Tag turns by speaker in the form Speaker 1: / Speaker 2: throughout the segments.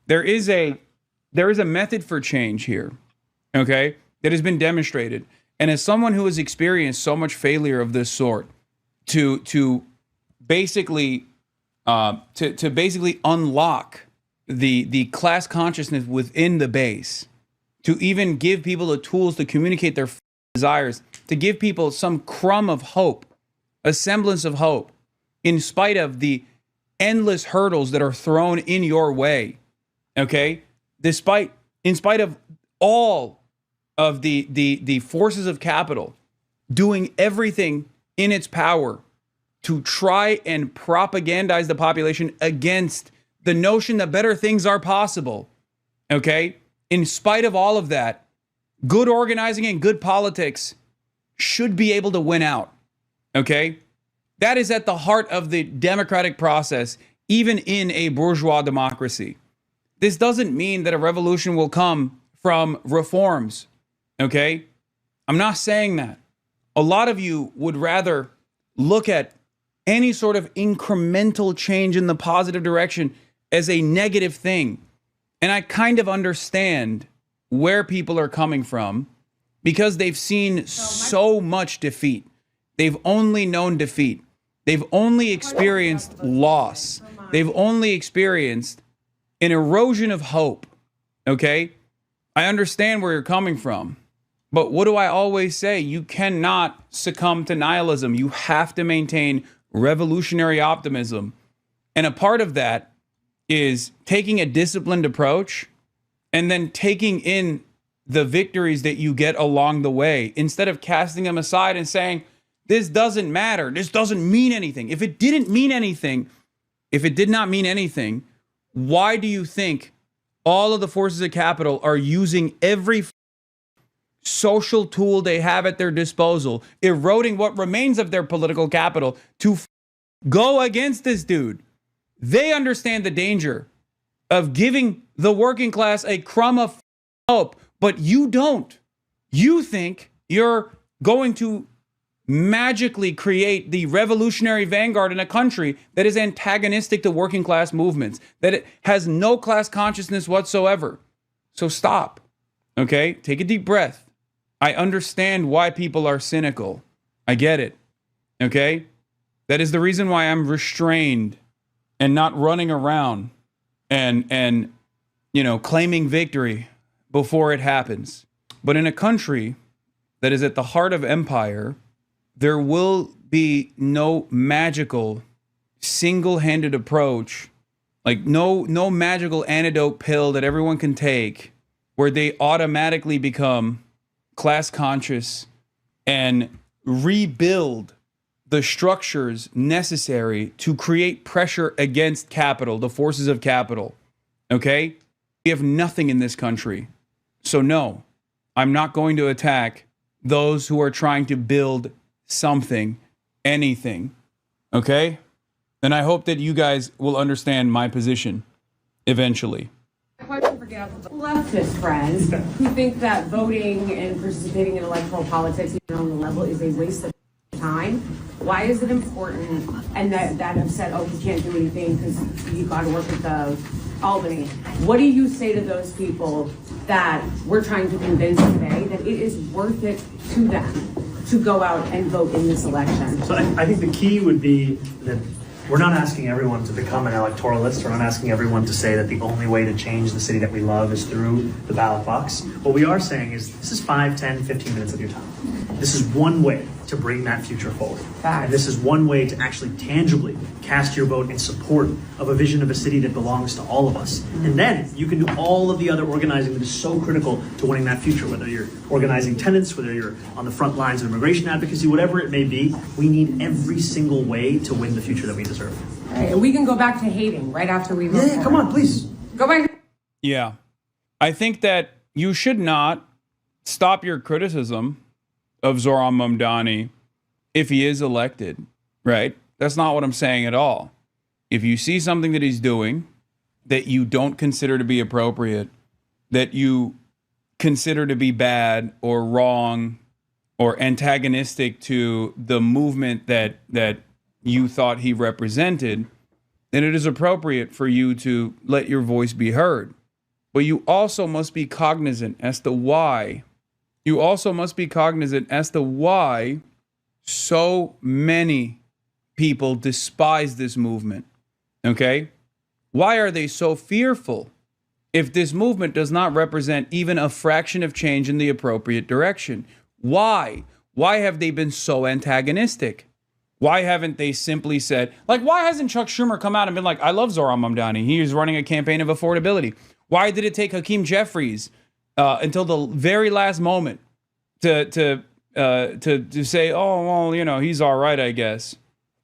Speaker 1: there is a method for change here, okay, that has been demonstrated. And as someone who has experienced so much failure of this sort, to basically unlock the class consciousness within the base, to even give people the tools to communicate their desires, to give people some crumb of hope, a semblance of hope, in spite of the endless hurdles that are thrown in your way, okay? In spite of all of the forces of capital doing everything in its power to try and propagandize the population against the notion that better things are possible, okay? In spite of all of that, good organizing and good politics should be able to win out, okay? That is at the heart of the democratic process, even in a bourgeois democracy. This doesn't mean that a revolution will come from reforms, okay? I'm not saying that. A lot of you would rather look at any sort of incremental change in the positive direction as a negative thing. And I kind of understand where people are coming from, because they've seen so much defeat. They've only known defeat. They've only experienced loss. They've only experienced an erosion of hope, okay? I understand where you're coming from. But what do I always say? You cannot succumb to nihilism. You have to maintain revolutionary optimism. And a part of that is taking a disciplined approach and then taking in the victories that you get along the way, instead of casting them aside and saying, this doesn't matter, this doesn't mean anything. If it didn't mean anything, if it did not mean anything, why do you think all of the forces of capital are using every social tool they have at their disposal, eroding what remains of their political capital, to go against this dude? They understand the danger of giving the working class a crumb of hope, but you don't. You think you're going to magically create the revolutionary vanguard in a country that is antagonistic to working class movements, that it has no class consciousness whatsoever. So stop, okay? Take a deep breath. I understand why people are cynical. I get it, okay? That is the reason why I'm restrained and not running around and you know, claiming victory before it happens. But in a country that is at the heart of empire, there will be no magical single-handed approach, like no magical antidote pill that everyone can take where they automatically become class conscious and rebuild the structures necessary to create pressure against capital, the forces of capital. Okay? We have nothing in this country. So no, I'm not going to attack those who are trying to build something, anything. Okay? And I hope that you guys will understand my position eventually.
Speaker 2: Question for leftist friends who think that voting and participating in electoral politics, even on the level, is a waste of time. Why is it important? And that have said, oh, you can't do anything because you got to work with the Albany. What do you say to those people that we're trying to convince today that it is worth it to them to go out and vote in this election?
Speaker 3: So I think the key would be that we're not asking everyone to become an electoralist. We're not asking everyone to say that the only way to change the city that we love is through the ballot box. What we are saying is this is 5, 10, 15 minutes of your time. This is one way to bring that future forward. And this is one way to actually tangibly cast your vote in support of a vision of a city that belongs to all of us. And then you can do all of the other organizing that is so critical to winning that future, whether you're organizing tenants, whether you're on the front lines of immigration advocacy, whatever it may be. We need every single way to win the future that we deserve.
Speaker 2: All right, and we can go back to hating right after we vote.
Speaker 3: Yeah, come on, please.
Speaker 2: Go back.
Speaker 1: Yeah. I think that you should not stop your criticism of Zohran Mamdani if he is elected, right? That's not what I'm saying at all. If you see something that he's doing that you don't consider to be appropriate, that you consider to be bad or wrong or antagonistic to the movement that you thought he represented, then it is appropriate for you to let your voice be heard. but you also must be cognizant as to why. You also must be cognizant as to why so many people despise this movement. Okay? Why are they so fearful if this movement does not represent even a fraction of change in the appropriate direction? Why? Why have they been so antagonistic? Why haven't they simply said, like, why hasn't Chuck Schumer come out and been like, I love Zohran Mamdani. He is running a campaign of affordability. Why did it take Hakeem Jeffries until the very last moment to say, oh, well, you know, he's all right, I guess?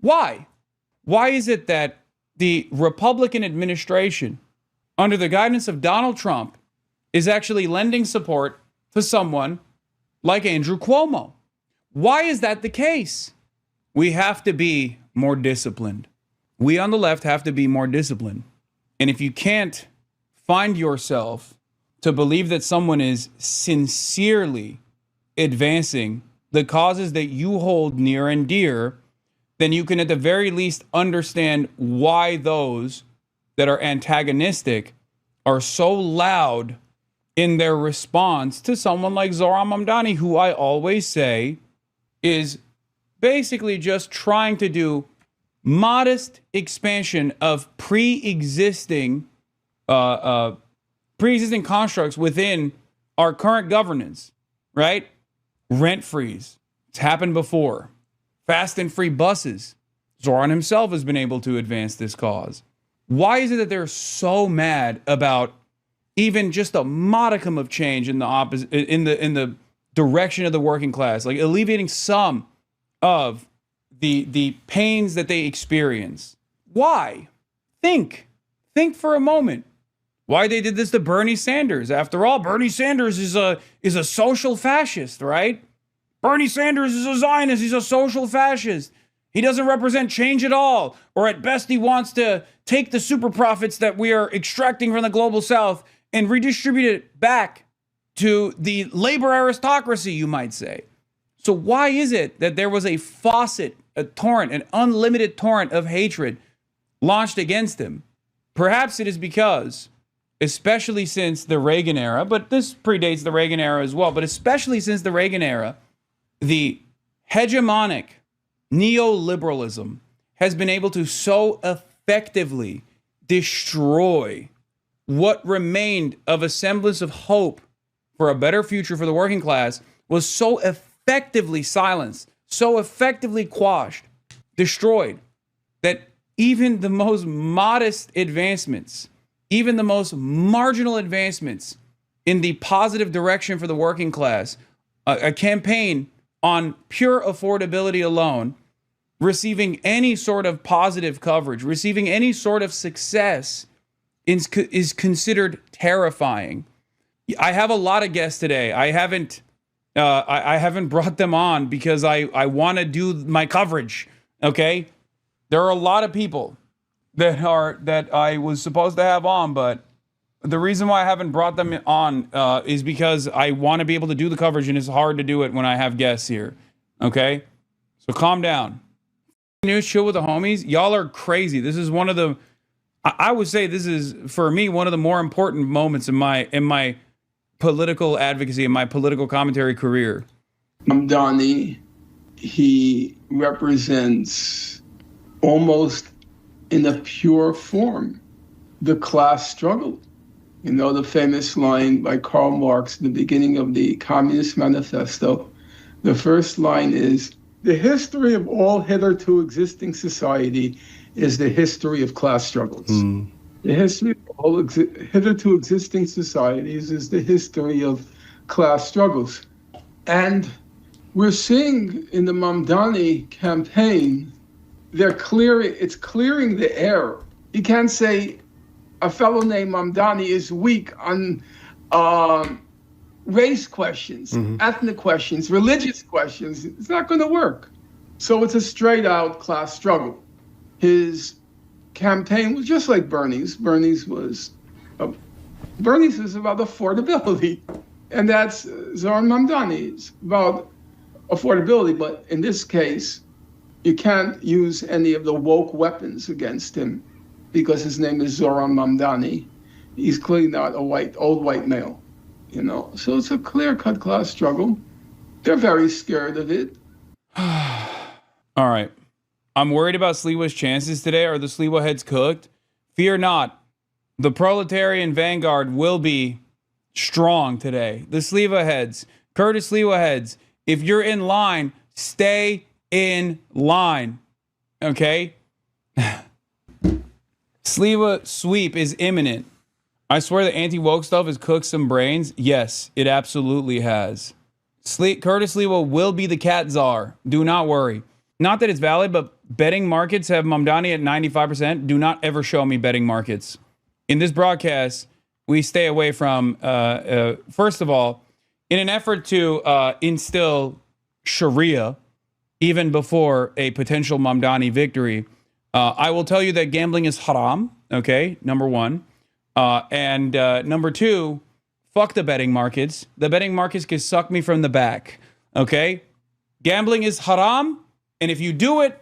Speaker 1: Why? Why is it that the Republican administration, under the guidance of Donald Trump, is actually lending support to someone like Andrew Cuomo? Why is that the case? We have to be more disciplined. We on the left have to be more disciplined. And if you can't find yourself to believe that someone is sincerely advancing the causes that you hold near and dear, then you can at the very least understand why those that are antagonistic are so loud in their response to someone like Zohran Mamdani, who I always say is basically just trying to do modest expansion of pre-existing constructs within our current governance, right? Rent freeze. It's happened before. Fast and free buses. Zohran himself has been able to advance this cause. Why is it that they're so mad about even just a modicum of change in the direction of the working class, like alleviating some of the pains that they experience? Why? Think for a moment. Why they did this to Bernie Sanders? After all, Bernie Sanders is a social fascist, right? Bernie Sanders is a Zionist. He's a social fascist. He doesn't represent change at all. Or at best, he wants to take the super profits that we are extracting from the global south and redistribute it back to the labor aristocracy, you might say. So why is it that there was a faucet, a torrent, an unlimited torrent of hatred launched against him? Perhaps it is because, especially since the Reagan era, but this predates the Reagan era as well, but especially since the Reagan era, the hegemonic neoliberalism has been able to so effectively destroy what remained of a semblance of hope for a better future for the working class, was so effectively silenced, so effectively quashed, destroyed, that even the most modest advancements, even the most marginal advancements in the positive direction for the working class, a campaign on pure affordability alone, receiving any sort of positive coverage, receiving any sort of success is considered terrifying. I have a lot of guests today. I haven't brought them on because I want to do my coverage. Okay, there are a lot of people that I was supposed to have on, but the reason why I haven't brought them on is because I want to be able to do the coverage, and it's hard to do it when I have guests here. Okay, so calm down. News, chill with the homies. Y'all are crazy. This is one of the, I would say this is, for me, one of the more important moments in my political advocacy, in my political commentary career.
Speaker 4: Mamdani, he represents almost in a pure form the class struggle. You know, the famous line by Karl Marx in the beginning of the Communist Manifesto. The first line is, "The history of all hitherto existing society is the history of class struggles." The history of all hitherto existing societies is the history of class struggles. And we're seeing in the Mamdani campaign, it's clearing the air. You can't say a fellow named Mamdani is weak on race questions, ethnic questions, religious questions. It's not going to work. So it's a straight out class struggle. His campaign was just like Bernie's. Bernie's was about affordability. And that's Zohran Mamdani's about affordability. But in this case, you can't use any of the woke weapons against him because his name is Zohran Mamdani. He's clearly not a old white male, So it's a clear-cut class struggle. They're very scared of it.
Speaker 1: All right. I'm worried about Sliwa's chances today. Are the Sliwa heads cooked? Fear not. The proletarian vanguard will be strong today. The Sliwa heads, Curtis Sliwa heads, if you're in line, stay in line. Okay? Sliwa sweep is imminent. I swear the anti-woke stuff has cooked some brains. Yes, it absolutely has. Curtis Sliwa will be the cat czar. Do not worry. Not that it's valid, but betting markets have Mamdani at 95%. Do not ever show me betting markets. In this broadcast, we stay away from, first of all, in an effort to instill Sharia, even before a potential Mamdani victory, I will tell you that gambling is haram, okay, number one. And number two, fuck the betting markets. The betting markets can suck me from the back, okay? Gambling is haram, and if you do it,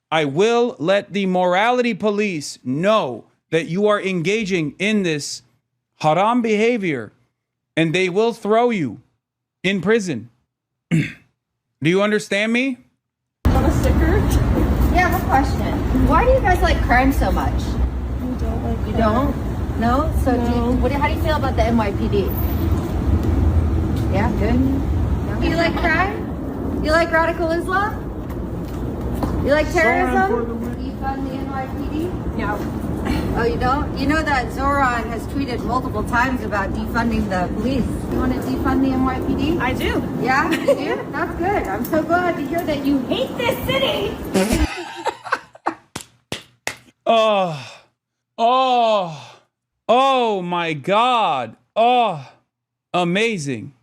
Speaker 1: I will let the morality police know that you are engaging in this haram behavior, and they will throw you in prison. Do you understand me?
Speaker 5: Want a sticker?
Speaker 6: Yeah, I have a question. Why do you guys like crime so much?
Speaker 5: We don't like
Speaker 6: You don't? No? So
Speaker 5: No.
Speaker 6: how do you feel about the NYPD? Yeah, good. No? You like crime? You like radical Islam? You like terrorism? You fund the NYPD?
Speaker 5: No.
Speaker 6: Oh, you don't? You know that Zohran has tweeted multiple times about defunding the police. You want to defund the NYPD?
Speaker 5: I do.
Speaker 6: Yeah, you do? That's good. I'm so glad to hear that you hate this city.
Speaker 1: Oh my God. Oh, amazing.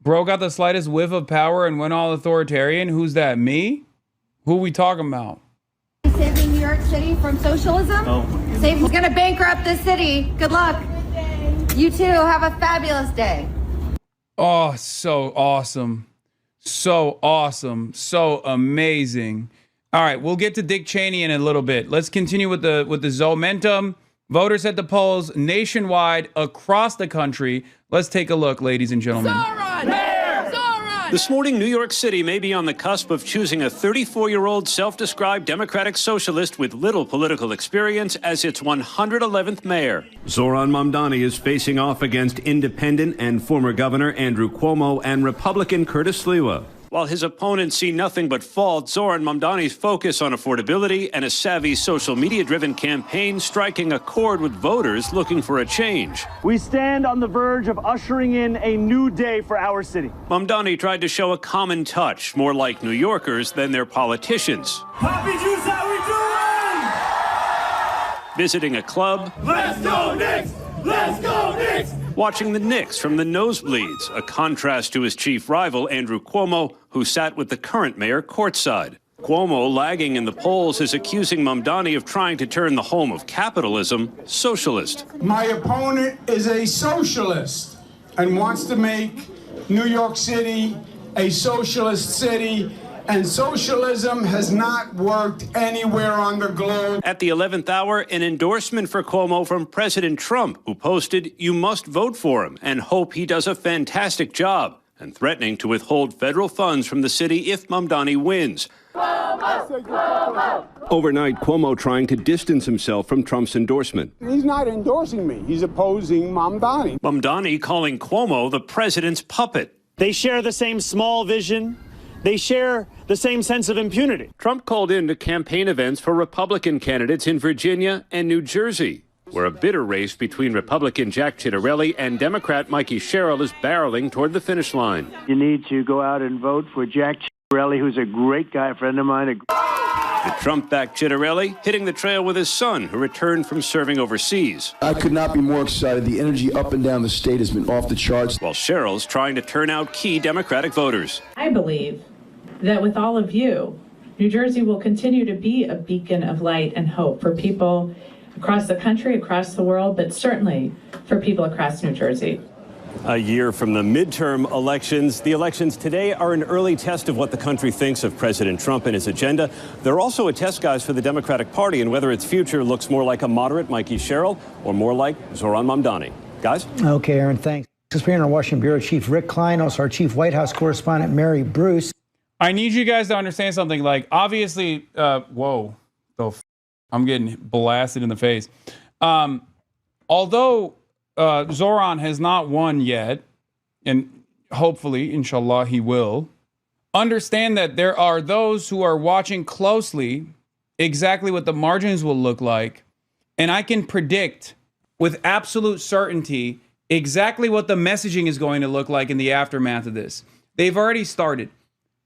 Speaker 1: Bro got the slightest whiff of power and went all authoritarian. Who's that, me? Who we talking about?
Speaker 6: Saving New York City from socialism? He's gonna bankrupt this city. Good luck. You too. Have a fabulous day.
Speaker 1: Oh, so awesome. So awesome. So amazing. All right, we'll get to Dick Cheney in a little bit. Let's continue with the Zomentum. Voters at the polls nationwide across the country. Let's take a look, ladies and gentlemen.
Speaker 7: This morning, New York City may be on the cusp of choosing a 34-year-old self-described democratic socialist with little political experience as its 111th mayor.
Speaker 8: Zohran Mamdani is facing off against independent and former Governor Andrew Cuomo and Republican Curtis Sliwa.
Speaker 7: While his opponents see nothing but fault, Zohran Mamdani's focus on affordability and a savvy social media-driven campaign striking a chord with voters looking for a change.
Speaker 9: We stand on the verge of ushering in a new day for our city.
Speaker 7: Mamdani tried to show a common touch, more like New Yorkers than their politicians.
Speaker 9: Happy Juice, how we doing?
Speaker 7: Visiting a club.
Speaker 9: Let's go Knicks! Let's go Knicks!
Speaker 7: Watching the Knicks from the nosebleeds, a contrast to his chief rival, Andrew Cuomo, who sat with the current mayor courtside. Cuomo, lagging in the polls, is accusing Mamdani of trying to turn the home of capitalism socialist.
Speaker 10: My opponent is a socialist and wants to make New York City a socialist city, and socialism has not worked anywhere on the globe.
Speaker 7: At the 11th hour, an endorsement for Cuomo from President Trump, who posted, "You must vote for him and hope he does a fantastic job," and threatening to withhold federal funds from the city if Mamdani wins.
Speaker 8: Overnight, Cuomo trying to distance himself from Trump's endorsement.
Speaker 10: He's not endorsing me. He's opposing Mamdani.
Speaker 7: Mamdani calling Cuomo the president's puppet.
Speaker 9: They share the same small vision. They share the same sense of impunity.
Speaker 7: Trump called in to campaign events for Republican candidates in Virginia and New Jersey, where a bitter race between Republican Jack Ciattarelli and Democrat Mikey Sherrill is barreling toward the finish line.
Speaker 9: You need to go out and vote for Jack Ciattarelli, who's a great guy, a friend of mine.
Speaker 7: The Trump-backed Ciattarelli hitting the trail with his son, who returned from serving overseas.
Speaker 11: I could not be more excited. The energy up and down the state has been off the charts.
Speaker 7: While Sherrill's trying to turn out key Democratic voters.
Speaker 12: I believe that with all of you, New Jersey will continue to be a beacon of light and hope for people across the country, across the world, but certainly for people across New Jersey.
Speaker 7: A year from the midterm elections. The elections today are an early test of what the country thinks of President Trump and his agenda. They're also a test, guys, for the Democratic Party and whether its future looks more like a moderate Mikey Sherrill or more like Zohran Mamdani. Guys?
Speaker 13: Okay, Aaron, thanks. This is our Washington Bureau Chief Rick Klein, also our Chief White House Correspondent Mary Bruce.
Speaker 1: I need you guys to understand something. Like, obviously, whoa, I'm getting blasted in the face. Although Zohran has not won yet, and hopefully, inshallah, he will, understand that there are those who are watching closely exactly what the margins will look like. And I can predict with absolute certainty exactly what the messaging is going to look like in the aftermath of this. They've already started.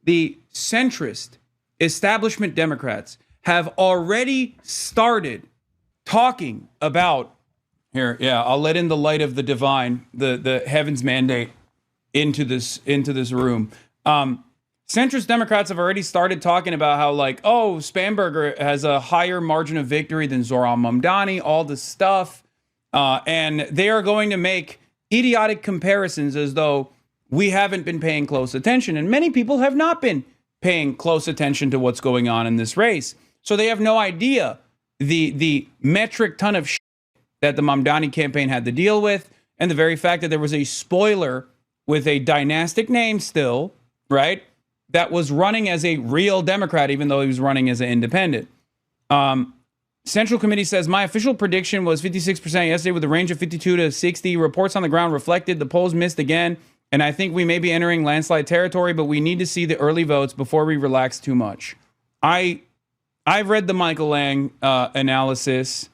Speaker 1: The centrist establishment Democrats have already started talking about here. Yeah, I'll let in the light of the divine, the heaven's mandate into this room. Centrist Democrats have already started talking about how, like, oh, Spanberger has a higher margin of victory than Zohran Mamdani, all this stuff. And they are going to make idiotic comparisons as though we haven't been paying close attention. And many people have not been paying close attention to what's going on in this race. So they have no idea the metric ton of shit that the Mamdani campaign had to deal with, and the very fact that there was a spoiler with a dynastic name still, right, that was running as a real Democrat, even though he was running as an independent. Central Committee says, my official prediction was 56% yesterday with a range of 52 to 60. Reports on the ground reflected the polls missed again, and I think we may be entering landslide territory, but we need to see the early votes before we relax too much. I've read the Michael Lang analysis.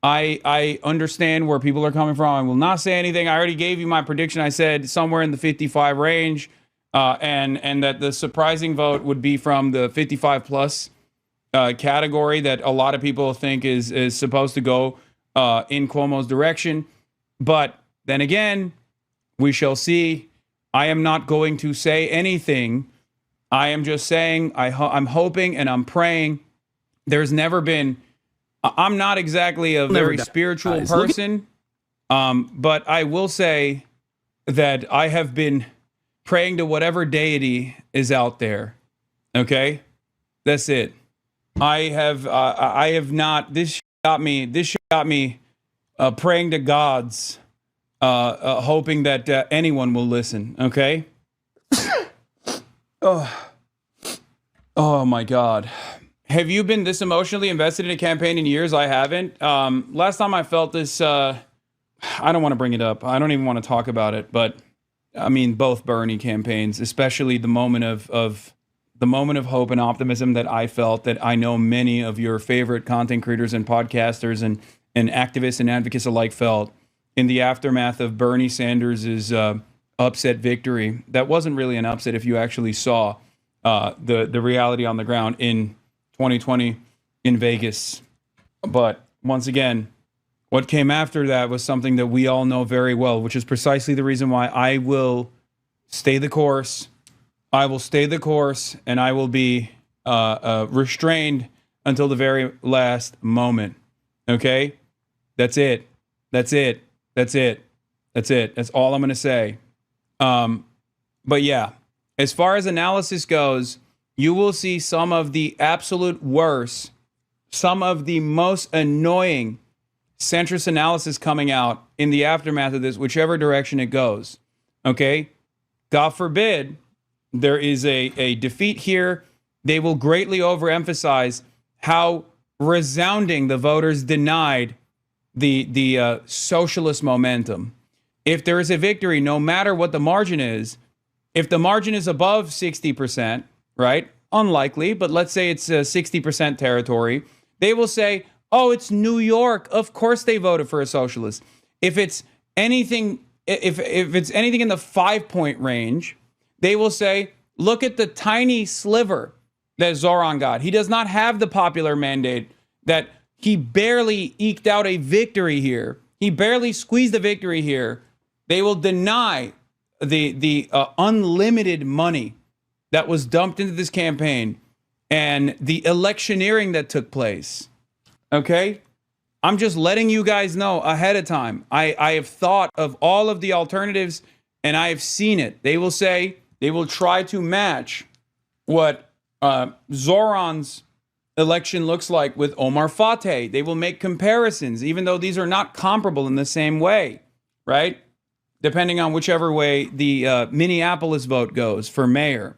Speaker 1: I understand where people are coming from. I will not say anything. I already gave you my prediction. I said somewhere in the 55 range, and that the surprising vote would be from the 55 plus category that a lot of people think is supposed to go in Cuomo's direction. But then again, we shall see. I am not going to say anything. I am just saying I'm hoping and I'm praying. There's never been... I'm not exactly a very spiritual person, but I will say that I have been praying to whatever deity is out there. Okay? That's it. I have not... This got me praying to gods, hoping that anyone will listen. Okay? Oh my God. Have you been this emotionally invested in a campaign in years? I haven't. Last time I felt this, I don't want to bring it up. I don't even want to talk about it. But I mean, both Bernie campaigns, especially the moment of hope and optimism that I felt, that I know many of your favorite content creators and podcasters and activists and advocates alike felt in the aftermath of Bernie Sanders' upset victory. That wasn't really an upset if you actually saw the reality on the ground in 2020 in Vegas. But once again, what came after that was something that we all know very well, which is precisely the reason why I will stay the course. I will stay the course, and I will be restrained until the very last moment. Okay? That's it. That's it. That's it. That's it. That's all I'm going to say. But yeah, as far as analysis goes, you will see some of the absolute worst, some of the most annoying centrist analysis coming out in the aftermath of this, whichever direction it goes. Okay? God forbid there is a defeat here. They will greatly overemphasize how resounding the voters denied the socialist momentum. If there is a victory, no matter what the margin is, if the margin is above 60%, right? Unlikely, but let's say it's 60% territory. They will say, oh, it's New York. Of course they voted for a socialist. If it's anything, if it's anything in the 5-point range, they will say, look at the tiny sliver that Zohran got. He does not have the popular mandate, that he barely eked out a victory here. He barely squeezed a victory here. They will deny the unlimited money that was dumped into this campaign and the electioneering that took place. Okay? I'm just letting you guys know ahead of time. I have thought of all of the alternatives And I have seen it. They will say, they will try to match what Zohran's election looks like with Omar Fateh. They will make comparisons, even though these are not comparable in the same way, right? Depending on whichever way the Minneapolis vote goes for mayor.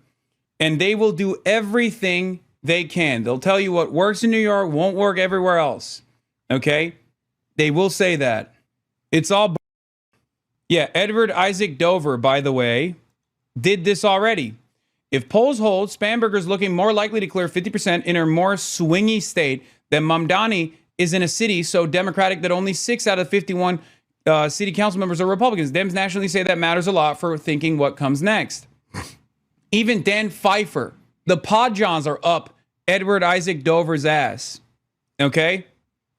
Speaker 1: And they will do everything they can. They'll tell you what works in New York won't work everywhere else. Okay? They will say that. It's all... Yeah, Edward Isaac Dover, by the way, did this already. If polls hold, Spanberger's looking more likely to clear 50% in a more swingy state than Mamdani is in a city so Democratic that only 6 out of 51 city council members are Republicans. Dems nationally say that matters a lot for thinking what comes next. Even Dan Pfeiffer, the Podjons are up Edward Isaac Dover's ass. Okay?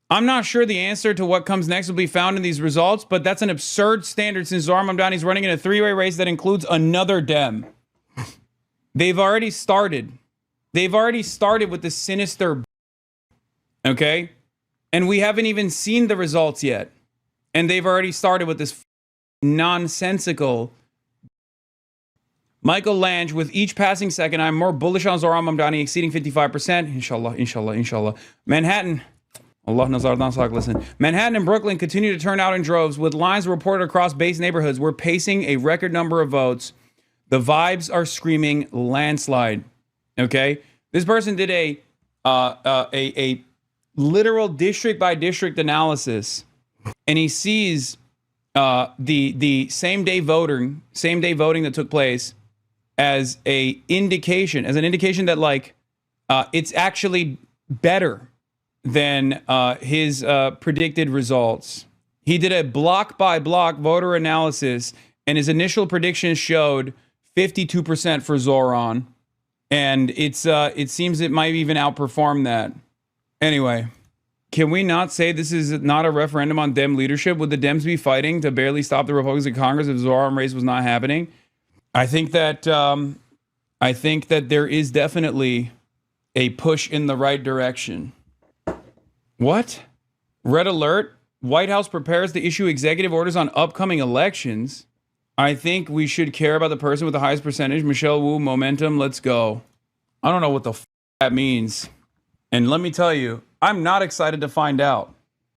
Speaker 1: I'm not sure the answer to what comes next will be found in these results, but that's an absurd standard since Zohran Mamdani is running in a three-way race that includes another Dem. They've already started. They've already started with the sinister, okay? And we haven't even seen the results yet. And they've already started with this nonsensical. Michael Lange, with each passing second, I'm more bullish on Zohran Mamdani exceeding 55%. Inshallah, inshallah, inshallah. Manhattan. Allah Nazardan Sak, listen. Manhattan and Brooklyn continue to turn out in droves with lines reported across base neighborhoods. We're pacing a record number of votes. The vibes are screaming landslide. Okay? This person did a literal district by district analysis, and he sees the same day voting that took place as an indication that like it's actually better than his predicted results. He did a block by block voter analysis, and his initial predictions showed 52% for Zohran, and it seems it might even outperform that. Anyway, can we not say this is not a referendum on Dem leadership? Would the Dems be fighting to barely stop the Republicans in Congress if Zohran race was not happening? I think that there is definitely a push in the right direction. What? Red alert. White House prepares to issue executive orders on upcoming elections. I think we should care about the person with the highest percentage. Michelle Wu, momentum, let's go. I don't know what the that means. And let me tell you, I'm not excited to find out.